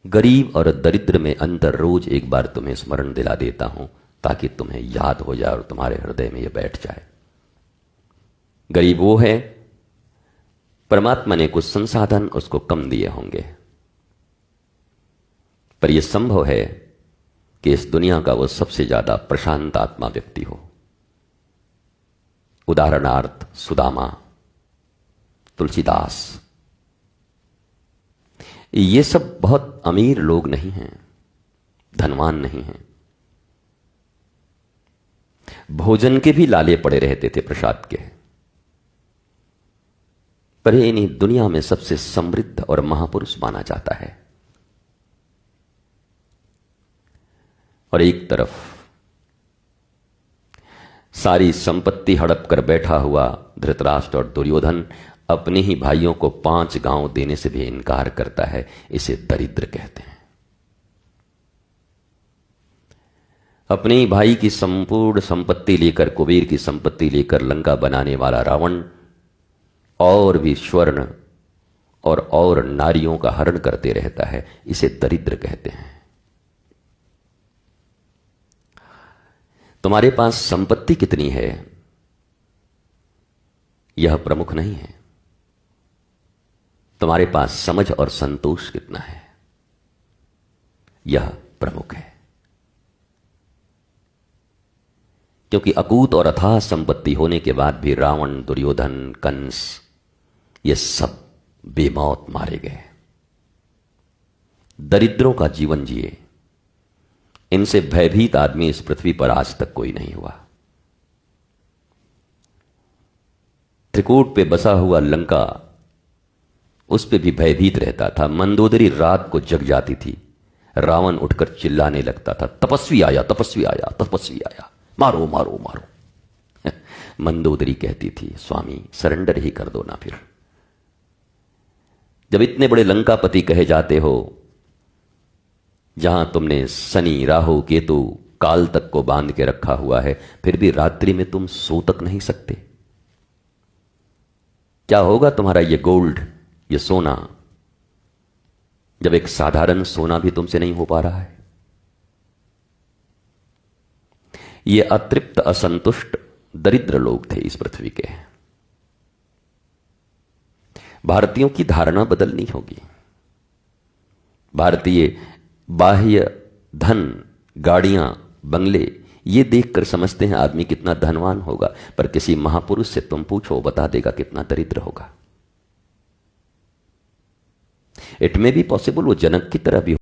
गरीब और दरिद्र में अंतर रोज एक बार तुम्हें स्मरण दिला देता हूं, ताकि तुम्हें याद हो जाए और तुम्हारे हृदय में यह बैठ जाए। गरीब वो है, परमात्मा ने कुछ संसाधन उसको कम दिए होंगे, पर यह संभव है कि इस दुनिया का वो सबसे ज्यादा प्रशांत आत्मा व्यक्ति हो। उदाहरणार्थ सुदामा, तुलसीदास, ये सब बहुत अमीर लोग नहीं हैं, धनवान नहीं हैं, भोजन के भी लाले पड़े रहते थे प्रसाद के, पर इन्हीं दुनिया में सबसे समृद्ध और महापुरुष माना जाता है। और एक तरफ सारी संपत्ति हड़प कर बैठा हुआ धृतराष्ट्र और दुर्योधन अपने ही भाइयों को 5 गांव देने से भी इनकार करता है। इसे दरिद्र कहते हैं। अपने ही भाई की संपूर्ण संपत्ति लेकर, कुबेर की संपत्ति लेकर लंका बनाने वाला रावण और भी स्वर्ण और नारियों का हरण करते रहता है। इसे दरिद्र कहते हैं। तुम्हारे पास संपत्ति कितनी है यह प्रमुख नहीं है, तुम्हारे पास समझ और संतोष कितना है यह प्रमुख है। क्योंकि अकूत और अथाह संपत्ति होने के बाद भी रावण, दुर्योधन, कंस ये सब बेमौत मारे गए। दरिद्रों का जीवन जिए, इनसे भयभीत आदमी इस पृथ्वी पर आज तक कोई नहीं हुआ। त्रिकूट पे बसा हुआ लंका, उस पे भी भयभीत रहता था। मंदोदरी रात को जग जाती थी, रावण उठकर चिल्लाने लगता था, तपस्वी आया, तपस्वी आया, तपस्वी आया, मारो मारो मारो। मंदोदरी कहती थी, स्वामी सरेंडर ही कर दो ना। फिर जब इतने बड़े लंकापति कहे जाते हो, जहां तुमने शनि, राहु, केतु, काल तक को बांध के रखा हुआ है, फिर भी रात्रि में तुम सो तक नहीं सकते। क्या होगा तुम्हारा ये गोल्ड, ये सोना, जब एक साधारण सोना भी तुमसे नहीं हो पा रहा है। ये अतृप्त, असंतुष्ट, दरिद्र लोग थे इस पृथ्वी के। भारतीयों की धारणा बदलनी होगी। भारतीय बाह्य धन, गाड़ियां, बंगले, ये देखकर समझते हैं आदमी कितना धनवान होगा, पर किसी महापुरुष से तुम पूछो, बता देगा कितना दरिद्र होगा। इट मे बी पॉसिबल वो जनक की तरह भी